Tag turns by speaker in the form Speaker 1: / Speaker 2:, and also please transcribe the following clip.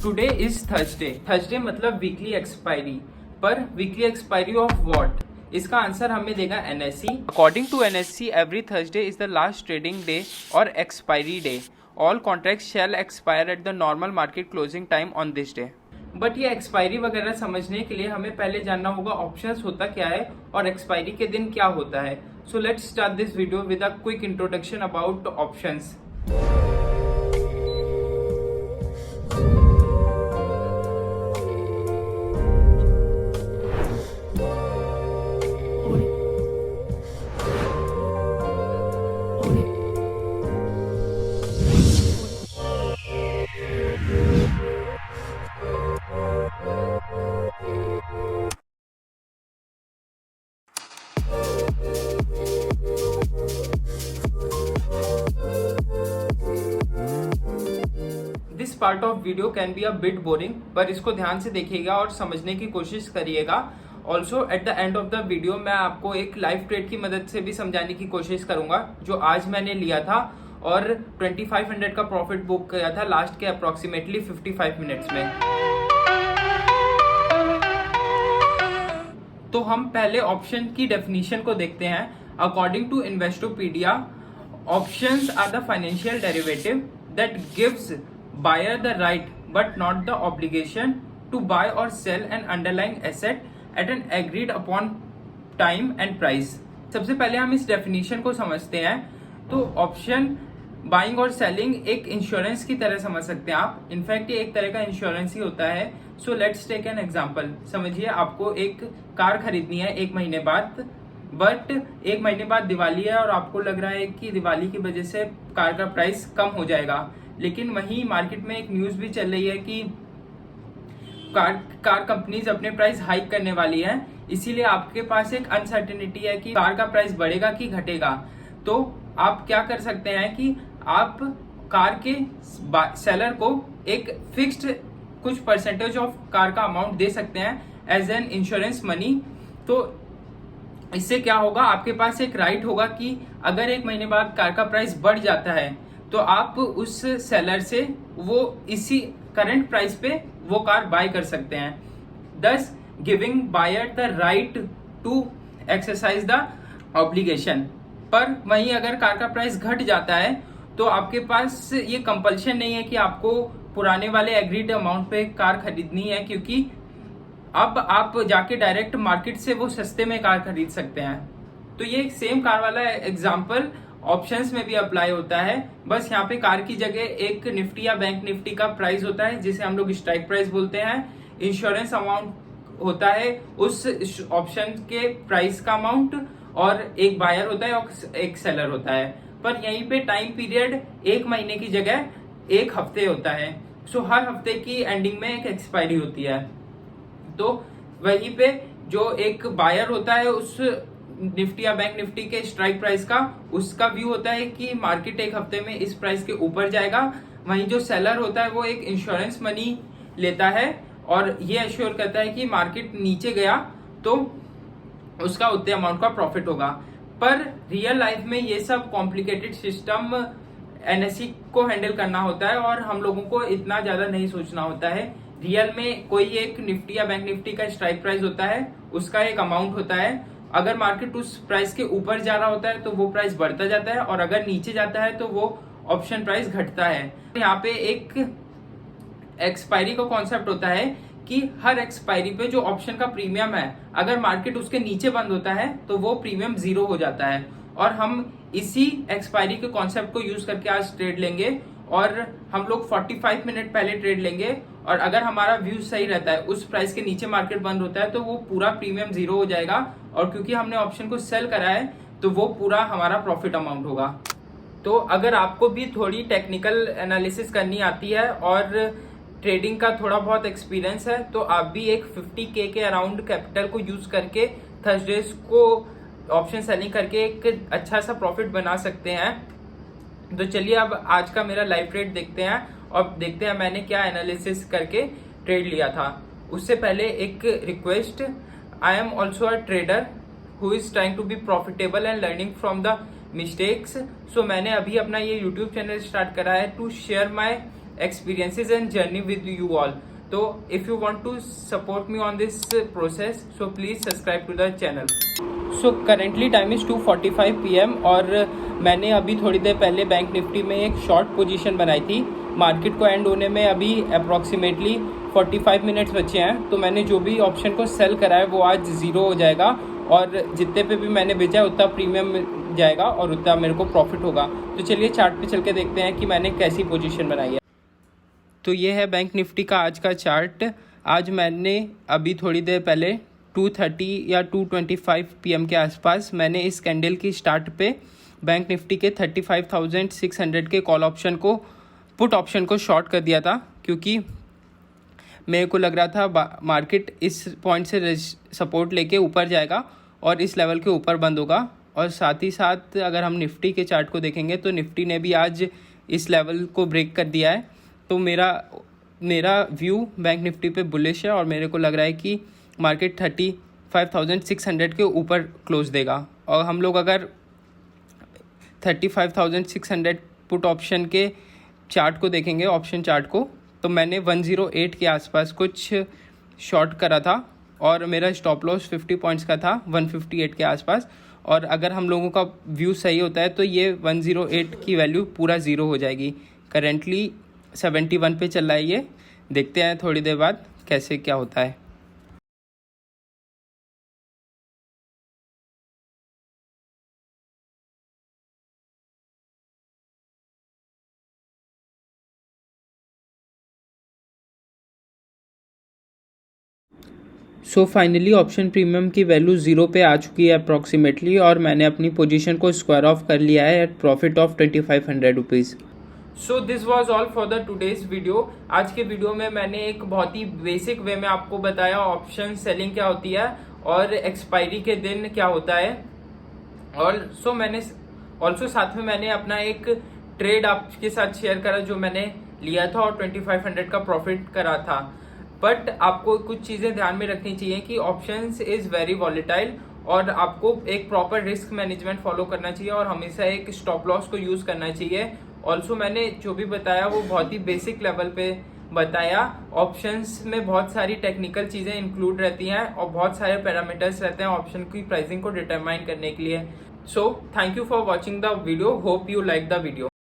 Speaker 1: Today is Thursday. Thursday मतलब weekly expiry, पर weekly expiry of what? इसका answer हमें देगा NSC. According to NSC every Thursday is the last trading day और expiry day. All contracts shall expire at the normal market closing time on this day. But ये expiry वगैरह समझने के लिए हमें पहले जानना होगा ऑप्शंस होता क्या है और एक्सपायरी के दिन क्या होता है। So let's start this video with a quick introduction about options. This part of video can be a bit boring, पर इसको ध्यान से देखिएगा और समझने की कोशिश करिएगा। Also at the end of the video मैं आपको एक लाइव ट्रेड की मदद से भी समझाने की कोशिश करूंगा जो आज मैंने लिया था और 2500 का प्रॉफिट बुक किया था लास्ट के अप्रोक्सीमेटली 55 मिनट्स में। तो हम पहले ऑप्शन की डेफिनेशन को देखते हैं। According to Investopedia, options are the financial derivative that gives buyer the right but not the obligation to buy or sell an underlying asset at an agreed upon time and price। सबसे पहले हम इस definition को समझते हैं। तो option buying और selling एक इंश्योरेंस की तरह समझ सकते हैं आप। इनफैक्ट ये एक तरह का इंश्योरेंस ही होता है। So let's take an example. समझिए आपको एक कार खरीदनी है 1 महीने बाद, बट 1 महीने बाद दिवाली है और आपको लग रहा है कि दिवाली की वजह से कार का प्राइस कम हो जाएगा। लेकिन वहीं मार्केट में एक न्यूज भी चल रही है कि कार कंपनीज अपने प्राइस हाइक करने वाली है, इसीलिए आपके पास एक अनसर्टेनिटी है कि कार का प्राइस बढ़ेगा कि घटेगा। तो आप क्या कर सकते हैं कि आप कार के सेलर को एक फिक्स्ड कुछ परसेंटेज ऑफ कार का अमाउंट दे सकते हैं एज एन इंश्योरेंस मनी। तो इससे क्या होगा, आपके पास एक राइट होगा कि अगर 1 महीने बाद कार का प्राइस बढ़ जाता है तो आप उस सेलर से वो इसी करंट प्राइस पे वो कार बाय कर सकते हैं, thus giving buyer the right to exercise the obligation. पर वहीं अगर कार का प्राइस घट जाता है तो आपके पास ये कंपल्शन नहीं है कि आपको पुराने वाले एग्रीड अमाउंट पे कार खरीदनी है, क्योंकि अब आप जाके डायरेक्ट मार्केट से वो सस्ते में कार खरीद सकते हैं। तो ये सेम कार वाला एग्जांपल ऑप्शंस में भी अप्लाई होता है, बस यहाँ पे कार की जगह एक निफ्टी या बैंक निफ्टी का प्राइस होता है जिसे हम लोग स्ट्राइक प्राइस बोलते हैं। इंश्योरेंस अमाउंट होता है उस ऑप्शन के प्राइस का अमाउंट, और एक बायर होता है और एक सेलर होता है। पर यहीं पे टाइम पीरियड 1 महीने की जगह 1 हफ्ते होता है। सो हर हफ्ते की एंडिंग में एक एक्सपायरी होती है। तो वहीं पे जो एक बायर होता है उस निफ्टी या बैंक निफ्टी के स्ट्राइक प्राइस का, उसका व्यू होता है कि मार्केट 1 हफ्ते में इस प्राइस के ऊपर जाएगा। वहीं जो सेलर होता है वो एक इंश्योरेंस मनी लेता है और ये एश्योर करता है कि मार्केट नीचे गया तो उसका उतने अमाउंट का प्रॉफिट होगा। पर रियल लाइफ में ये सब कॉम्प्लिकेटेड सिस्टम एनएससी को हैंडल करना होता है और हम लोगों को इतना ज्यादा नहीं सोचना होता है। रियल में कोई एक निफ्टी या बैंक निफ्टी का स्ट्राइक प्राइस होता है, उसका एक अमाउंट होता है। अगर मार्केट उस प्राइस के ऊपर जा रहा होता है तो वो प्राइस बढ़ता जाता है, और अगर नीचे जाता है तो वो ऑप्शन प्राइस घटता है। यहाँ पे एक एक्सपायरी का कॉन्सेप्ट होता है कि हर एक्सपायरी पे जो ऑप्शन का प्रीमियम है, अगर मार्केट उसके नीचे बंद होता है तो वो प्रीमियम 0 हो जाता है। और हम इसी एक्सपायरी के कॉन्सेप्ट को यूज करके आज ट्रेड लेंगे और हम लोग 45 मिनट पहले ट्रेड लेंगे, और अगर हमारा व्यू सही रहता है, उस प्राइस के नीचे मार्केट बंद होता है तो वो पूरा प्रीमियम 0 हो जाएगा, और क्योंकि हमने ऑप्शन को सेल करा है तो वो पूरा हमारा प्रॉफिट अमाउंट होगा। तो अगर आपको भी थोड़ी टेक्निकल एनालिसिस करनी आती है और ट्रेडिंग का थोड़ा बहुत एक्सपीरियंस है तो आप भी एक 50K के अराउंड कैपिटल को यूज करके थर्सडेज को ऑप्शन सेलिंग करके एक अच्छा सा प्रॉफिट बना सकते हैं। तो चलिए अब आज का मेरा लाइव ट्रेड देखते हैं और देखते हैं मैंने क्या एनालिसिस करके ट्रेड लिया था। उससे पहले एक request, I am also a trader who is trying to be profitable and learning from the mistakes. So मैंने अभी अपना ये यूट्यूब चैनल स्टार्ट करा है to share my experiences and journey with you all. So if you want to support me on this process, so please subscribe to the channel. So currently time is 2:45 PM और मैंने अभी थोड़ी देर पहले bank Nifty में एक short position बनाई थी। Market को एंड होने में अभी अप्रॉक्सीमेटली 45 मिनट्स बचे हैं, तो मैंने जो भी ऑप्शन को सेल करा है वो आज ज़ीरो हो जाएगा और जितने पे भी मैंने बेचा है उतना प्रीमियम मिल जाएगा और उतना मेरे को प्रॉफिट होगा। तो चलिए चार्ट पे चल के देखते हैं कि मैंने कैसी पोजीशन बनाई है। तो ये है बैंक निफ्टी का आज का चार्ट। आज मैंने अभी थोड़ी देर पहले 2:30 या 2:25 PM के आसपास मैंने इस कैंडल की स्टार्ट पे बैंक निफ्टी के 35,600 के कॉल ऑप्शन को पुट ऑप्शन को शॉर्ट कर दिया था, क्योंकि मेरे को लग रहा था मार्केट इस पॉइंट से सपोर्ट लेके ऊपर जाएगा और इस लेवल के ऊपर बंद होगा। और साथ ही साथ अगर हम निफ्टी के चार्ट को देखेंगे तो निफ्टी ने भी आज इस लेवल को ब्रेक कर दिया है। तो मेरा व्यू बैंक निफ्टी पे बुलिश है और मेरे को लग रहा है कि मार्केट 35,600 के ऊपर क्लोज देगा। और हम लोग अगर 35,600 पुट ऑप्शन के चार्ट को देखेंगे, ऑप्शन चार्ट को, तो मैंने 108 के आसपास कुछ शॉर्ट करा था और मेरा स्टॉप लॉस 50 पॉइंट्स का था 158 के आसपास। और अगर हम लोगों का व्यू सही होता है तो ये 108 की वैल्यू पूरा ज़ीरो हो जाएगी। करेंटली 71 पे चल रहा है ये, देखते हैं थोड़ी देर बाद कैसे क्या होता है। सो फाइनली ऑप्शन प्रीमियम की वैल्यू ज़ीरो पे आ चुकी है अप्रॉक्सीमेटली, और मैंने अपनी पोजीशन को स्क्वायर ऑफ कर लिया है at profit of 2500 rupees. So this was all for the today's video. आज के वीडियो में मैंने एक बहुत ही बेसिक वे में आपको बताया ऑप्शन सेलिंग क्या होती है और एक्सपायरी के दिन क्या होता है। और मैंने ऑल्सो साथ में मैंने अपना एक ट्रेड आपके साथ शेयर करा जो मैंने लिया था और 2500 का प्रॉफिट करा था। बट आपको कुछ चीज़ें ध्यान में रखनी चाहिए कि ऑप्शंस इज़ वेरी वॉलेटाइल और आपको एक प्रॉपर रिस्क मैनेजमेंट फॉलो करना चाहिए और हमेशा एक स्टॉप लॉस को यूज़ करना चाहिए। ऑल्सो मैंने जो भी बताया वो बहुत ही बेसिक लेवल पे बताया। ऑप्शंस में बहुत सारी टेक्निकल चीज़ें इंक्लूड रहती हैं और बहुत सारे पैरामीटर्स रहते हैं ऑप्शन की प्राइसिंग को डिटरमाइन करने के लिए। So thank you for watching the video, hope you like the video.